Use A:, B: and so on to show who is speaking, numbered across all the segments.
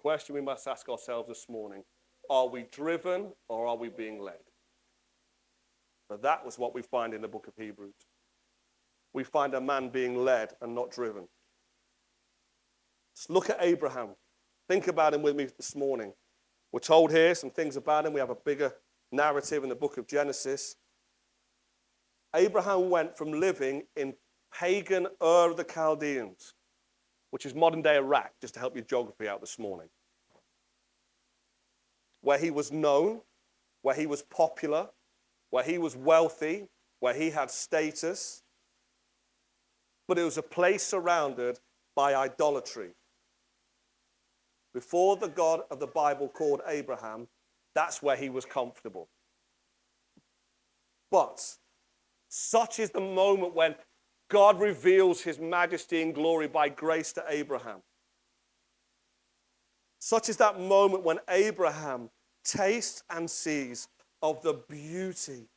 A: question we must ask ourselves this morning: are we driven or are we being led? But that was what we find in the book of Hebrews. We find a man being led and not driven. Just look at Abraham. Think about him with me this morning. We're told here some things about him. We have a bigger narrative in the book of Genesis. Abraham went from living in pagan Ur of the Chaldeans, which is modern-day Iraq, just to help your geography out this morning, where he was known, where he was popular, where he was wealthy, where he had status, but it was a place surrounded by idolatry. Before the God of the Bible called Abraham, that's where he was comfortable. But such is the moment when God reveals his majesty and glory by grace to Abraham. Such is that moment when Abraham tastes and sees of the beauty,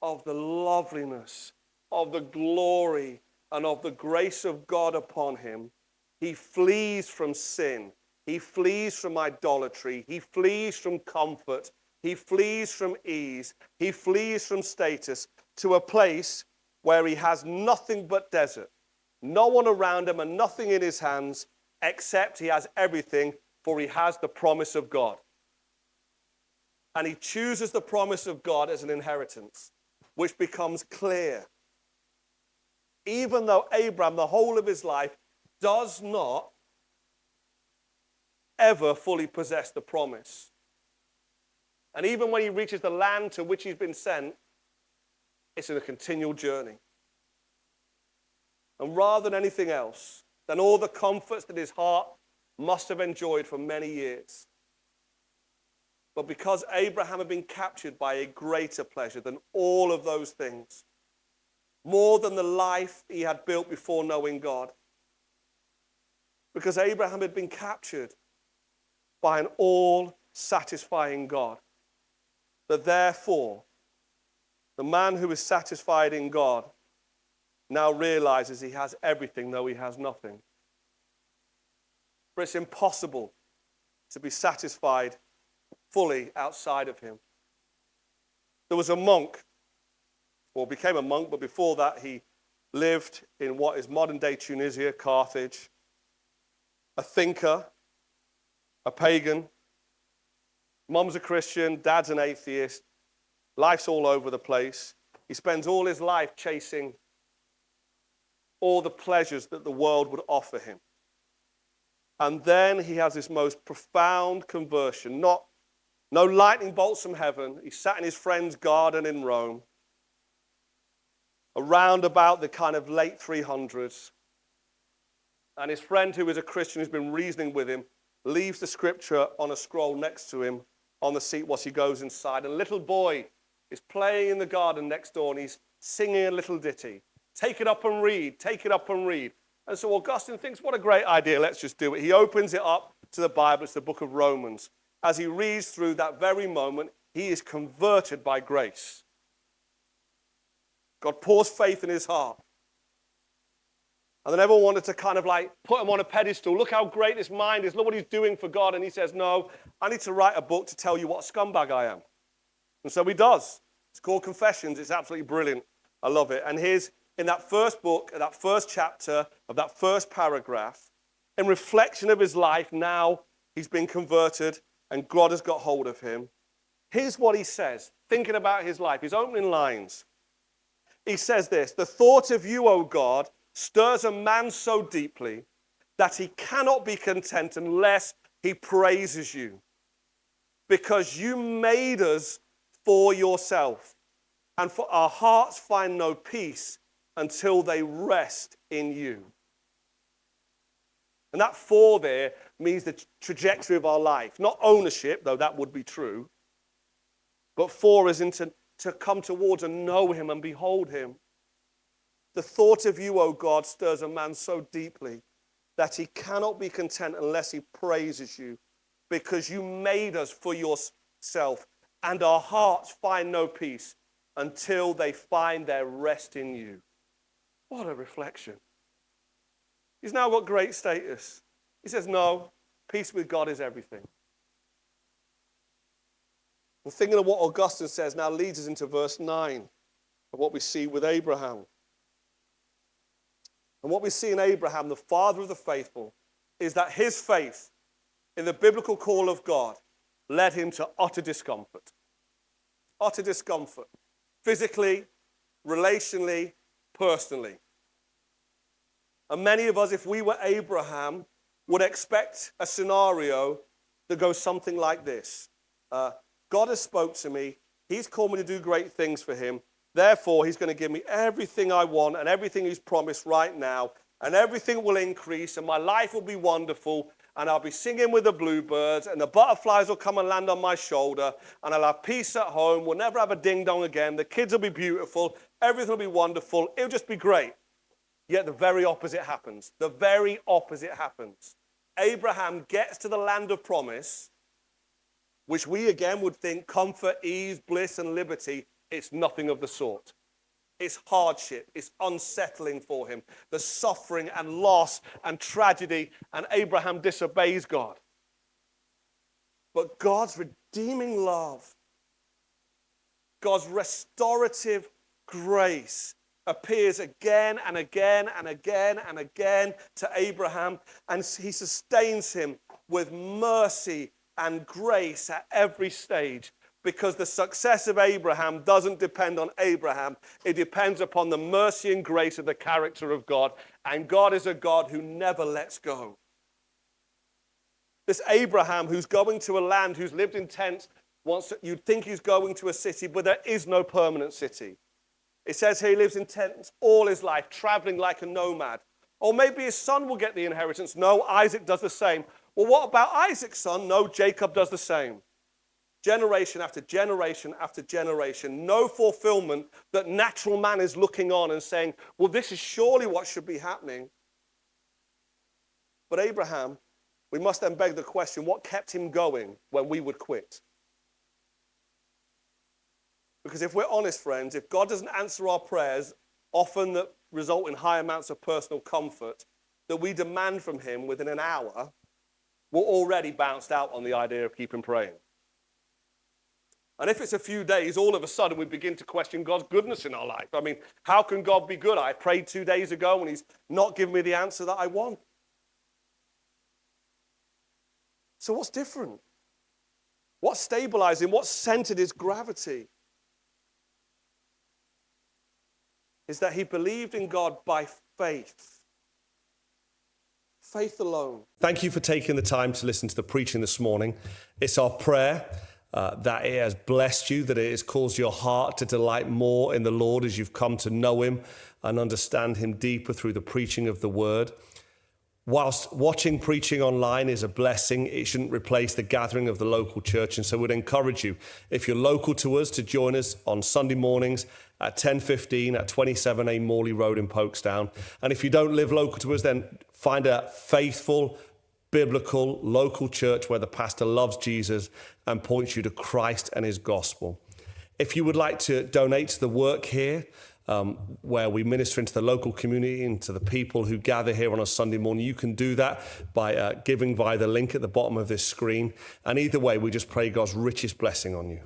A: of the loveliness, of the glory, and of the grace of God upon him. He flees from sin. He flees from idolatry. He flees from comfort. He flees from ease. He flees from status to a place where he has nothing but desert. No one around him and nothing in his hands, except he has everything, for he has the promise of God. And he chooses the promise of God as an inheritance, which becomes clear. Even though Abraham, the whole of his life, does not ever fully possess the promise. And even when he reaches the land to which he's been sent, it's in a continual journey. And rather than anything else, than all the comforts that his heart must have enjoyed for many years, but because Abraham had been captured by a greater pleasure than all of those things, more than the life he had built before knowing God, because Abraham had been captured by an all-satisfying God, that therefore the man who is satisfied in God now realizes he has everything, though he has nothing. For it's impossible to be satisfied fully outside of him. There was a monk, or became a monk, but before that he lived in what is modern-day Tunisia, Carthage, a thinker, a pagan. Mum's a Christian, dad's an atheist. Life's all over the place. He spends all his life chasing all the pleasures that the world would offer him. And then he has this most profound conversion. No lightning bolts from heaven. He sat in his friend's garden in Rome, around about the kind of late 300s. And his friend, who is a Christian, who's been reasoning with him, leaves the scripture on a scroll next to him on the seat whilst he goes inside. And a little boy is playing in the garden next door, and he's singing a little ditty. Take it up and read, take it up and read. And so Augustine thinks, what a great idea, let's just do it. He opens it up to the Bible, it's the book of Romans. As he reads through that very moment, he is converted by grace. God pours faith in his heart. And then everyone wanted to kind of like put him on a pedestal. Look how great his mind is. Look what he's doing for God. And he says, no, I need to write a book to tell you what a scumbag I am. And so he does. It's called Confessions. It's absolutely brilliant. I love it. And here's, in that first book, that first chapter of that first paragraph, in reflection of his life, now he's been converted and God has got hold of him. Here's what he says, thinking about his life, his opening lines. He says this: the thought of you, O God, stirs a man so deeply that he cannot be content unless he praises you, because you made us for yourself, and for our hearts find no peace until they rest in you. And that "for" there means the trajectory of our life, not ownership, though that would be true, but "for" is to come towards and know him and behold him. The thought of you, O God, stirs a man so deeply that he cannot be content unless he praises you, because you made us for yourself, and our hearts find no peace until they find their rest in you. What a reflection. He's now got great status. He says, no, Peace with God is everything. And thinking of what Augustine says now leads us into verse 9 of what we see with Abraham. And what we see in Abraham, the father of the faithful, is that his faith in the biblical call of God led him to utter discomfort. Utter discomfort. Physically, relationally, personally. And many of us, if we were Abraham, would expect a scenario that goes something like this. God has spoke to me. He's called me to do great things for him. Therefore, he's going to give me everything I want and everything he's promised right now. And everything will increase and my life will be wonderful. And I'll be singing with the bluebirds and the butterflies will come and land on my shoulder. And I'll have peace at home. We'll never have a ding-dong again. The kids will be beautiful. Everything will be wonderful. It'll just be great. Yet the very opposite happens. The very opposite happens. Abraham gets to the land of promise, which we again would think comfort, ease, bliss, and liberty. It's nothing of the sort. It's hardship. It's unsettling for him. There's suffering and loss and tragedy, and Abraham disobeys God. But God's redeeming love, God's restorative grace appears again and again and again and again to Abraham, and he sustains him with mercy and grace at every stage. Because the success of Abraham doesn't depend on Abraham. It depends upon the mercy and grace of the character of God. And God is a God who never lets go. This Abraham who's going to a land, who's lived in tents, you'd think he's going to a city, but there is no permanent city. It says here he lives in tents all his life, traveling like a nomad. Or maybe his son will get the inheritance. No, Isaac does the same. Well, what about Isaac's son? No, Jacob does the same. Generation after generation after generation, no fulfillment that natural man is looking on and saying, well, this is surely what should be happening. But Abraham, we must then beg the question, what kept him going when we would quit? Because if we're honest, friends, if God doesn't answer our prayers, often that result in high amounts of personal comfort, that we demand from him within an hour, we're already bounced out on the idea of keeping praying. And if it's a few days, all of a sudden we begin to question God's goodness in our life. I mean, how can God be good? I prayed 2 days ago and he's not given me the answer that I want. So what's different? What's stabilizing? What's centered his gravity? Is that he believed in God by faith. Faith alone. Thank you for taking the time to listen to the preaching this morning. It's our prayer that it has blessed you, that it has caused your heart to delight more in the Lord as you've come to know him and understand him deeper through the preaching of the word. Whilst watching preaching online is a blessing, it shouldn't replace the gathering of the local church. And so we'd encourage you, if you're local to us, to join us on Sunday mornings at 10:15 at 27A Morley Road in Pokesdown. And if you don't live local to us, then find a faithful, biblical, local church where the pastor loves Jesus and points you to Christ and his gospel. If you would like to donate to the work here, where we minister into the local community and to the people who gather here on a Sunday morning, you can do that by giving via the link at the bottom of this screen. And either way, we just pray God's richest blessing on you.